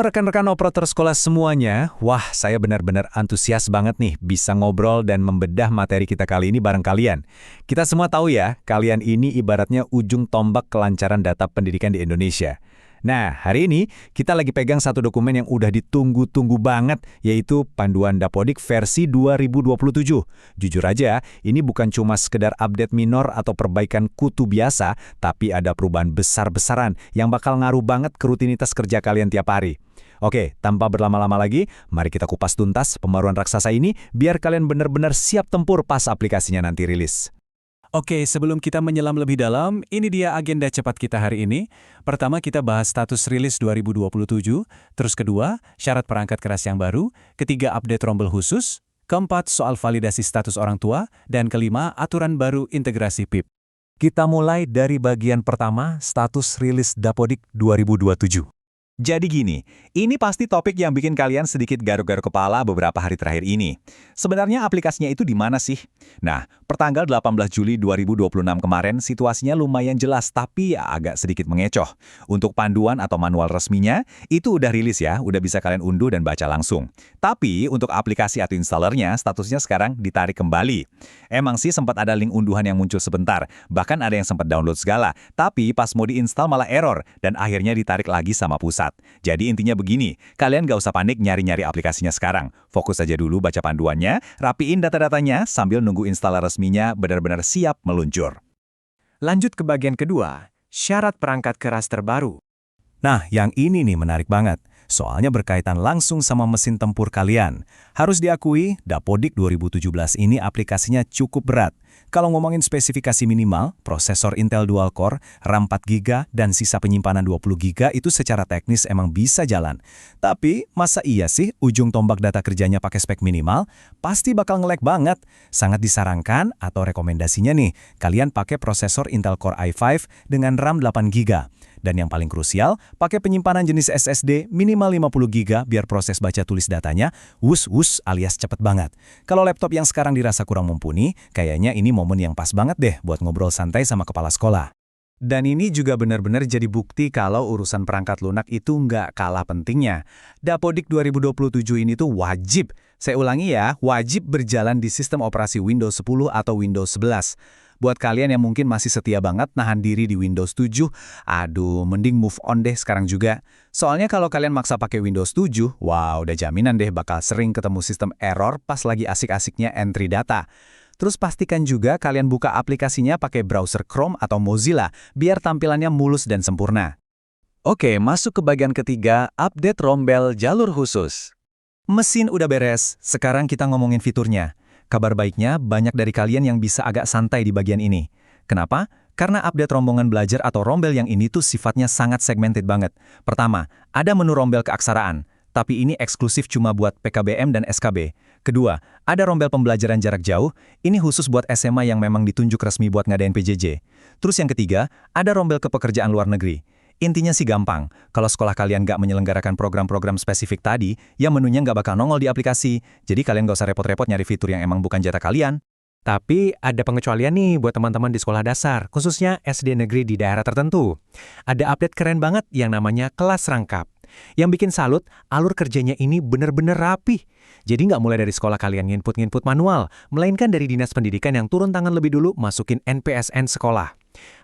rekan-rekan operator sekolah semuanya. Wah, saya benar-benar antusias banget nih bisa ngobrol dan membedah materi kita kali ini bareng kalian. Kita semua tahu ya, kalian ini ibaratnya ujung tombak kelancaran data pendidikan di Indonesia. Nah, hari ini kita lagi pegang satu dokumen yang udah ditunggu-tunggu banget, yaitu Panduan Dapodik versi 2027. Jujur aja, ini bukan cuma sekedar update minor atau perbaikan kutu biasa, tapi ada perubahan besar-besaran yang bakal ngaruh banget ke rutinitas kerja kalian tiap hari. Oke, tanpa berlama-lama lagi, mari kita kupas tuntas pembaruan raksasa ini biar kalian benar-benar siap tempur pas aplikasinya nanti rilis. Oke, sebelum kita menyelam lebih dalam, ini dia agenda cepat kita hari ini. Pertama, kita bahas status rilis 2027. Terus kedua, syarat perangkat keras yang baru. Ketiga, update rombel khusus. Keempat, soal validasi status orang tua. Dan kelima, aturan baru integrasi PIP. Kita mulai dari bagian pertama, status rilis Dapodik 2027. Jadi gini, ini pasti topik yang bikin kalian sedikit garuk-garuk kepala beberapa hari terakhir ini. Sebenarnya aplikasinya itu di mana sih? Nah, pertanggal 18 Juli 2026 kemarin situasinya lumayan jelas tapi ya agak sedikit mengecoh. Untuk panduan atau manual resminya, itu udah rilis ya, udah bisa kalian unduh dan baca langsung. Tapi untuk aplikasi atau installernya, statusnya sekarang ditarik kembali. Emang sih sempat ada link unduhan yang muncul sebentar, bahkan ada yang sempat download segala. Tapi pas mau diinstal malah error, dan akhirnya ditarik lagi sama pusat. Jadi intinya begini, kalian gak usah panik nyari-nyari aplikasinya sekarang. Fokus aja dulu baca panduannya, rapiin data-datanya sambil nunggu installer resminya benar-benar siap meluncur. Lanjut ke bagian kedua, syarat perangkat keras terbaru. Nah, yang ini nih menarik banget. Soalnya berkaitan langsung sama mesin tempur kalian. Harus diakui, Dapodik 2017 ini aplikasinya cukup berat. Kalau ngomongin spesifikasi minimal, prosesor Intel Dual Core, RAM 4GB, dan sisa penyimpanan 20GB itu secara teknis emang bisa jalan. Tapi, masa iya sih ujung tombak data kerjanya pakai spek minimal? Pasti bakal nge-lag banget. Sangat disarankan atau rekomendasinya nih, kalian pakai prosesor Intel Core i5 dengan RAM 8GB. Dan yang paling krusial, pakai penyimpanan jenis SSD minimal 50GB biar proses baca tulis datanya wus-wus alias cepet banget. Kalau laptop yang sekarang dirasa kurang mumpuni, kayaknya ini momen yang pas banget deh buat ngobrol santai sama kepala sekolah. Dan ini juga benar-benar jadi bukti kalau urusan perangkat lunak itu nggak kalah pentingnya. Dapodik 2027 ini tuh wajib, saya ulangi ya, wajib berjalan di sistem operasi Windows 10 atau Windows 11. Buat kalian yang mungkin masih setia banget nahan diri di Windows 7, aduh, mending move on deh sekarang juga. Soalnya kalau kalian maksa pakai Windows 7, wah udah jaminan deh bakal sering ketemu sistem error pas lagi asik-asiknya entry data. Terus pastikan juga kalian buka aplikasinya pakai browser Chrome atau Mozilla, biar tampilannya mulus dan sempurna. Oke, masuk ke bagian ketiga, update rombel jalur khusus. Mesin udah beres, sekarang kita ngomongin fiturnya. Kabar baiknya, banyak dari kalian yang bisa agak santai di bagian ini. Kenapa? Karena update rombongan belajar atau rombel yang ini tuh sifatnya sangat segmented banget. Pertama, ada menu rombel keaksaraan, tapi ini eksklusif cuma buat PKBM dan SKB. Kedua, ada rombel pembelajaran jarak jauh, ini khusus buat SMA yang memang ditunjuk resmi buat ngadain PJJ. Terus yang ketiga, ada rombel ke pekerjaan luar negeri. Intinya sih gampang, kalau sekolah kalian nggak menyelenggarakan program-program spesifik tadi, ya menunya nggak bakal nongol di aplikasi, jadi kalian nggak usah repot-repot nyari fitur yang emang bukan jatah kalian. Tapi ada pengecualian nih buat teman-teman di sekolah dasar, khususnya SD negeri di daerah tertentu. Ada update keren banget yang namanya kelas rangkap. Yang bikin salut, alur kerjanya ini bener-bener rapih. Jadi nggak mulai dari sekolah kalian nginput-nginput manual, melainkan dari dinas pendidikan yang turun tangan lebih dulu masukin NPSN sekolah.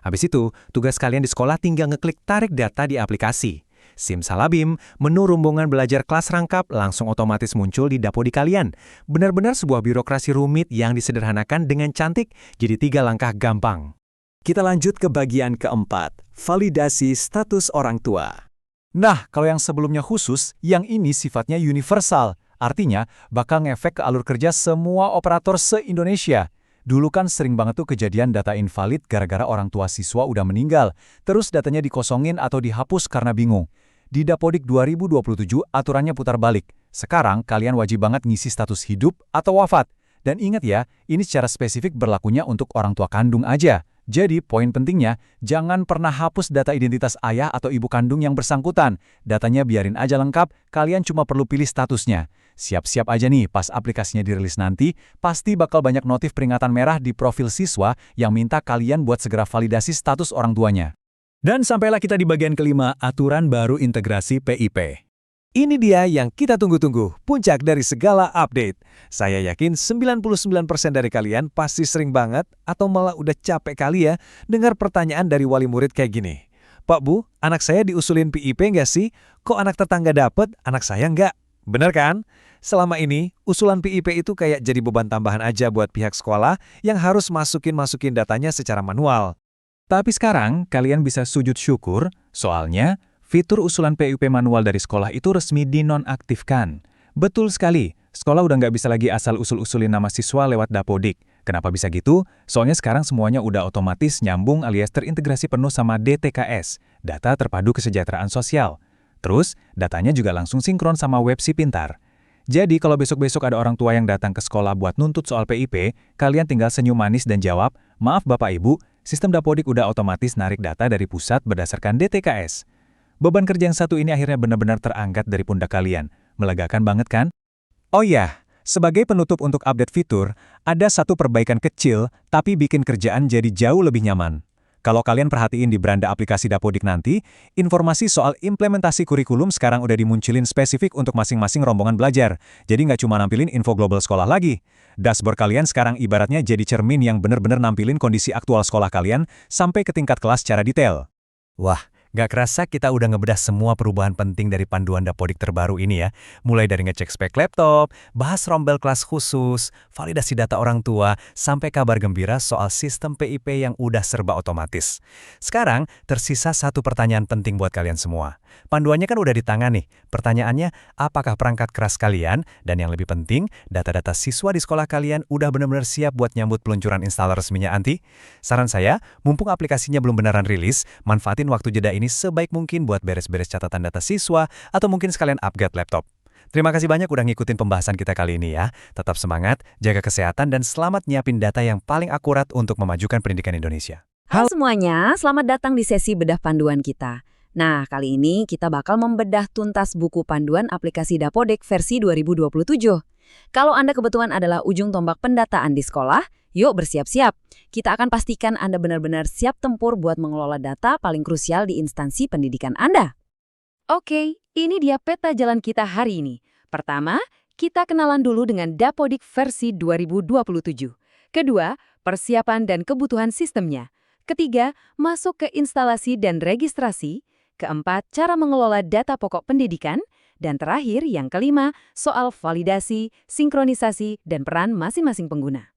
Habis itu, tugas kalian di sekolah tinggal ngeklik tarik data di aplikasi. Simsalabim, menu rombongan belajar kelas rangkap langsung otomatis muncul di Dapodik kalian. Benar-benar sebuah birokrasi rumit yang disederhanakan dengan cantik, jadi 3 langkah gampang. Kita lanjut ke bagian keempat, validasi status orang tua. Nah, kalau yang sebelumnya khusus, yang ini sifatnya universal. Artinya, bakal ngefek ke alur kerja semua operator se-Indonesia. Dulu kan sering banget tuh kejadian data invalid gara-gara orang tua siswa udah meninggal, terus datanya dikosongin atau dihapus karena bingung. Di Dapodik 2027 aturannya putar balik. Sekarang kalian wajib banget ngisi status hidup atau wafat. Dan ingat ya, ini secara spesifik berlakunya untuk orang tua kandung aja. Jadi, poin pentingnya, jangan pernah hapus data identitas ayah atau ibu kandung yang bersangkutan. Datanya biarin aja lengkap, kalian cuma perlu pilih statusnya. Siap-siap aja nih, pas aplikasinya dirilis nanti, pasti bakal banyak notif peringatan merah di profil siswa yang minta kalian buat segera validasi status orang tuanya. Dan sampailah kita di bagian kelima, aturan baru integrasi PIP. Ini dia yang kita tunggu-tunggu, puncak dari segala update. Saya yakin 99% dari kalian pasti sering banget atau malah udah capek kali ya dengar pertanyaan dari wali murid kayak gini. Pak Bu, anak saya diusulin PIP nggak sih? Kok anak tetangga dapet, anak saya nggak? Bener kan? Selama ini, usulan PIP itu kayak jadi beban tambahan aja buat pihak sekolah yang harus masukin datanya secara manual. Tapi sekarang, kalian bisa sujud syukur, soalnya fitur usulan PIP manual dari sekolah itu resmi dinonaktifkan. Betul sekali, sekolah udah nggak bisa lagi asal usul-usulin nama siswa lewat Dapodik. Kenapa bisa gitu? Soalnya sekarang semuanya udah otomatis nyambung alias terintegrasi penuh sama DTKS, Data Terpadu Kesejahteraan Sosial. Terus, datanya juga langsung sinkron sama web Si Pintar. Jadi kalau besok-besok ada orang tua yang datang ke sekolah buat nuntut soal PIP, kalian tinggal senyum manis dan jawab, "Maaf Bapak Ibu, sistem Dapodik udah otomatis narik data dari pusat berdasarkan DTKS." Beban kerja yang satu ini akhirnya benar-benar terangkat dari pundak kalian. Melegakan banget kan? Oh ya, sebagai penutup untuk update fitur, ada satu perbaikan kecil tapi bikin kerjaan jadi jauh lebih nyaman. Kalau kalian perhatiin di beranda aplikasi Dapodik nanti, informasi soal implementasi kurikulum sekarang udah dimunculin spesifik untuk masing-masing rombongan belajar. Jadi nggak cuma nampilin info global sekolah lagi. Dashboard kalian sekarang ibaratnya jadi cermin yang benar-benar nampilin kondisi aktual sekolah kalian sampai ke tingkat kelas secara detail. Wah, gak kerasa kita udah ngebedah semua perubahan penting dari panduan Dapodik terbaru ini ya. Mulai dari ngecek spek laptop, bahas rombel kelas khusus, validasi data orang tua, sampai kabar gembira soal sistem PIP yang udah serba otomatis. Sekarang, tersisa satu pertanyaan penting buat kalian semua. Panduannya kan udah di tangan nih. Pertanyaannya, apakah perangkat keras kalian? Dan yang lebih penting, data-data siswa di sekolah kalian udah benar-benar siap buat nyambut peluncuran installer resminya Anti? Saran saya, mumpung aplikasinya belum beneran rilis, manfaatin waktu jeda ini sebaik mungkin buat beres-beres catatan data siswa atau mungkin sekalian upgrade laptop. Terima kasih banyak udah ngikutin pembahasan kita kali ini ya. Tetap semangat, jaga kesehatan, dan selamat nyiapin data yang paling akurat untuk memajukan pendidikan Indonesia. Halo semuanya, selamat datang di sesi bedah panduan kita. Nah, kali ini kita bakal membedah tuntas buku panduan aplikasi Dapodik versi 2027. Kalau Anda kebetulan adalah ujung tombak pendataan di sekolah, yuk bersiap-siap. Kita akan pastikan Anda benar-benar siap tempur buat mengelola data paling krusial di instansi pendidikan Anda. Oke, ini dia peta jalan kita hari ini. Pertama, kita kenalan dulu dengan Dapodik versi 2027. Kedua, persiapan dan kebutuhan sistemnya. Ketiga, masuk ke instalasi dan registrasi. Keempat, cara mengelola data pokok pendidikan. Dan terakhir, yang kelima, soal validasi, sinkronisasi, dan peran masing-masing pengguna.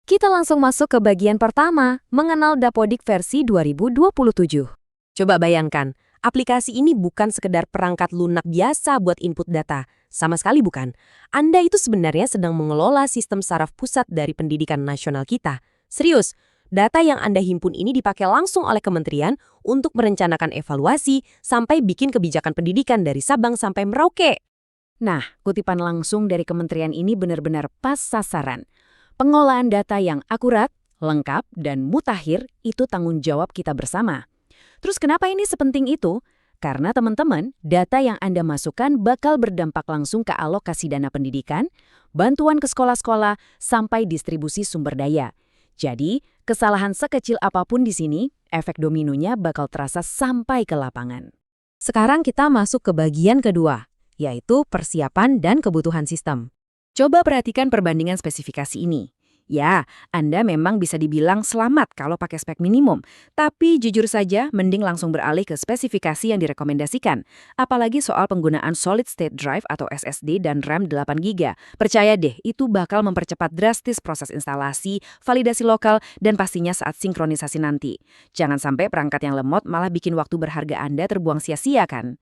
Kita langsung masuk ke bagian pertama, mengenal Dapodik versi 2027. Coba bayangkan, aplikasi ini bukan sekedar perangkat lunak biasa buat input data. Sama sekali bukan. Anda itu sebenarnya sedang mengelola sistem saraf pusat dari pendidikan nasional kita. Serius, data yang Anda himpun ini dipakai langsung oleh kementerian untuk merencanakan evaluasi sampai bikin kebijakan pendidikan dari Sabang sampai Merauke. Nah, kutipan langsung dari kementerian ini benar-benar pas sasaran. Pengolahan data yang akurat, lengkap, dan mutakhir itu tanggung jawab kita bersama. Terus kenapa ini sepenting itu? Karena teman-teman, data yang Anda masukkan bakal berdampak langsung ke alokasi dana pendidikan, bantuan ke sekolah-sekolah, sampai distribusi sumber daya. Jadi, kesalahan sekecil apapun di sini, efek dominonya bakal terasa sampai ke lapangan. Sekarang kita masuk ke bagian kedua, yaitu persiapan dan kebutuhan sistem. Coba perhatikan perbandingan spesifikasi ini. Ya, Anda memang bisa dibilang selamat kalau pakai spek minimum, tapi jujur saja mending langsung beralih ke spesifikasi yang direkomendasikan. Apalagi soal penggunaan Solid State Drive atau SSD dan RAM 8GB. Percaya deh, itu bakal mempercepat drastis proses instalasi, validasi lokal, dan pastinya saat sinkronisasi nanti. Jangan sampai perangkat yang lemot malah bikin waktu berharga Anda terbuang sia-sia kan?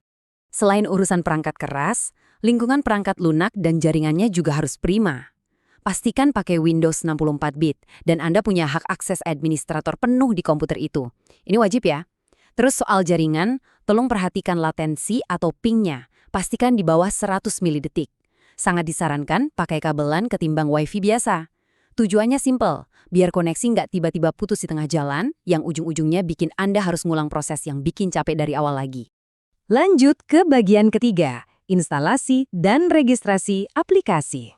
Selain urusan perangkat keras, lingkungan perangkat lunak dan jaringannya juga harus prima. Pastikan pakai Windows 64-bit dan Anda punya hak akses administrator penuh di komputer itu. Ini wajib ya. Terus soal jaringan, tolong perhatikan latensi atau ping-nya. Pastikan di bawah 100 milidetik. Sangat disarankan pakai kabelan ketimbang WiFi biasa. Tujuannya simple, biar koneksi nggak tiba-tiba putus di tengah jalan, yang ujung-ujungnya bikin Anda harus ngulang proses yang bikin capek dari awal lagi. Lanjut ke bagian ketiga, instalasi dan registrasi aplikasi.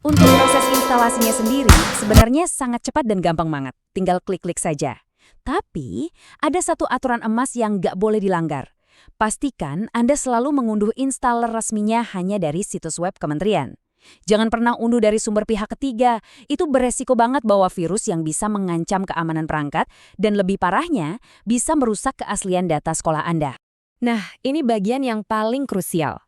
Untuk proses instalasinya sendiri, sebenarnya sangat cepat dan gampang banget. Tinggal klik-klik saja. Tapi, ada satu aturan emas yang nggak boleh dilanggar. Pastikan Anda selalu mengunduh installer resminya hanya dari situs web kementerian. Jangan pernah unduh dari sumber pihak ketiga, itu beresiko banget bawa virus yang bisa mengancam keamanan perangkat dan lebih parahnya, bisa merusak keaslian data sekolah Anda. Nah, ini bagian yang paling krusial.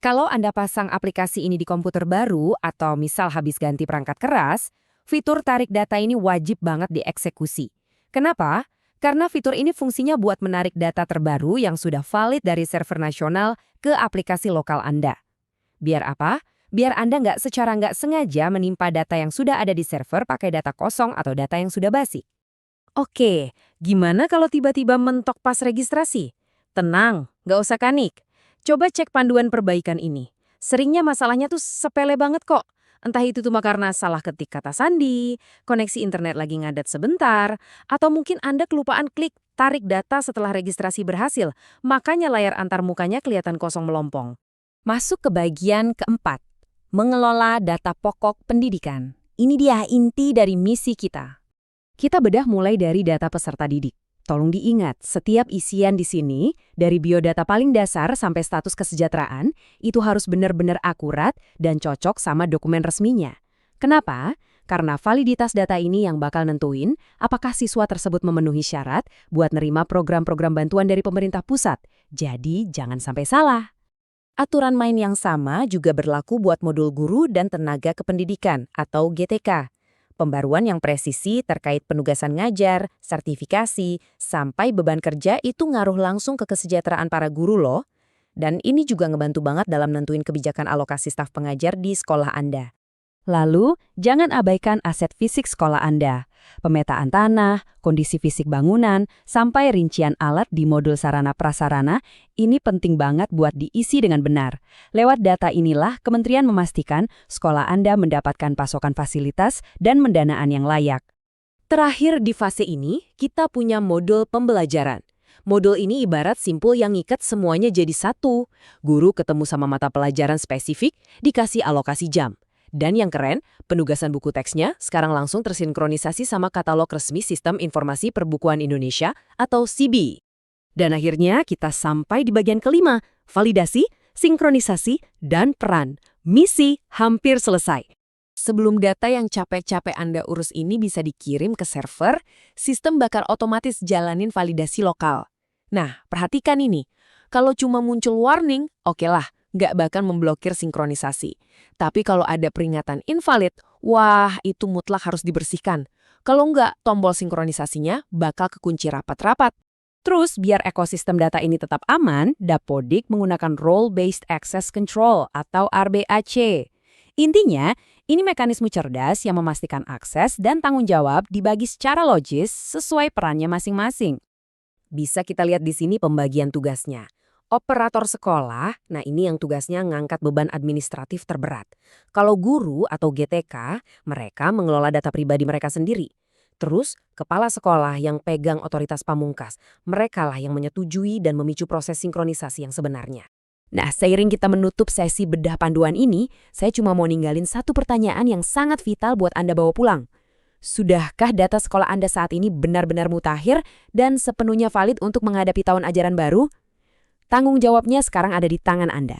Kalau Anda pasang aplikasi ini di komputer baru atau misal habis ganti perangkat keras, fitur tarik data ini wajib banget dieksekusi. Kenapa? Karena fitur ini fungsinya buat menarik data terbaru yang sudah valid dari server nasional ke aplikasi lokal Anda. Biar apa? Biar Anda secara nggak sengaja menimpa data yang sudah ada di server pakai data kosong atau data yang sudah basi. Oke, gimana kalau tiba-tiba mentok pas registrasi? Tenang, nggak usah panik. Coba cek panduan perbaikan ini. Seringnya masalahnya tuh sepele banget kok. Entah itu cuma karena salah ketik kata sandi, koneksi internet lagi ngadat sebentar, atau mungkin Anda kelupaan klik tarik data setelah registrasi berhasil, makanya layar antar mukanya kelihatan kosong melompong. Masuk ke bagian keempat. Mengelola data pokok pendidikan. Ini dia inti dari misi kita. Kita bedah mulai dari data peserta didik. Tolong diingat, setiap isian di sini, dari biodata paling dasar sampai status kesejahteraan, itu harus benar-benar akurat dan cocok sama dokumen resminya. Kenapa? Karena validitas data ini yang bakal nentuin apakah siswa tersebut memenuhi syarat buat nerima program-program bantuan dari pemerintah pusat. Jadi, jangan sampai salah. Aturan main yang sama juga berlaku buat modul guru dan tenaga kependidikan atau GTK. Pembaruan yang presisi terkait penugasan ngajar, sertifikasi, sampai beban kerja itu ngaruh langsung ke kesejahteraan para guru loh. Dan ini juga ngebantu banget dalam nentuin kebijakan alokasi staf pengajar di sekolah Anda. Lalu, jangan abaikan aset fisik sekolah Anda. Pemetaan tanah, kondisi fisik bangunan, sampai rincian alat di modul sarana-prasarana, ini penting banget buat diisi dengan benar. Lewat data inilah, Kementerian memastikan sekolah Anda mendapatkan pasokan fasilitas dan pendanaan yang layak. Terakhir di fase ini, kita punya modul pembelajaran. Modul ini ibarat simpul yang ngikat semuanya jadi satu. Guru ketemu sama mata pelajaran spesifik, dikasih alokasi jam. Dan yang keren, penugasan buku teksnya sekarang langsung tersinkronisasi sama katalog resmi Sistem Informasi Perbukuan Indonesia atau SIBI. Dan akhirnya kita sampai di bagian kelima, validasi, sinkronisasi, dan peran. Misi hampir selesai. Sebelum data yang capek-capek Anda urus ini bisa dikirim ke server, sistem bakal otomatis jalanin validasi lokal. Nah, perhatikan ini. Kalau cuma muncul warning, oke lah. Nggak bakal memblokir sinkronisasi. Tapi kalau ada peringatan invalid, wah itu mutlak harus dibersihkan. Kalau nggak, tombol sinkronisasinya bakal kekunci rapat-rapat. Terus, biar ekosistem data ini tetap aman, Dapodik menggunakan Role-Based Access Control atau RBAC. Intinya, ini mekanisme cerdas yang memastikan akses dan tanggung jawab dibagi secara logis sesuai perannya masing-masing. Bisa kita lihat di sini pembagian tugasnya. Operator sekolah, nah ini yang tugasnya ngangkat beban administratif terberat. Kalau guru atau GTK, mereka mengelola data pribadi mereka sendiri. Terus, kepala sekolah yang pegang otoritas pamungkas, merekalah yang menyetujui dan memicu proses sinkronisasi yang sebenarnya. Nah, seiring kita menutup sesi bedah panduan ini, saya cuma mau ninggalin satu pertanyaan yang sangat vital buat Anda bawa pulang. Sudahkah data sekolah Anda saat ini benar-benar mutakhir dan sepenuhnya valid untuk menghadapi tahun ajaran baru? Tanggung jawabnya sekarang ada di tangan Anda.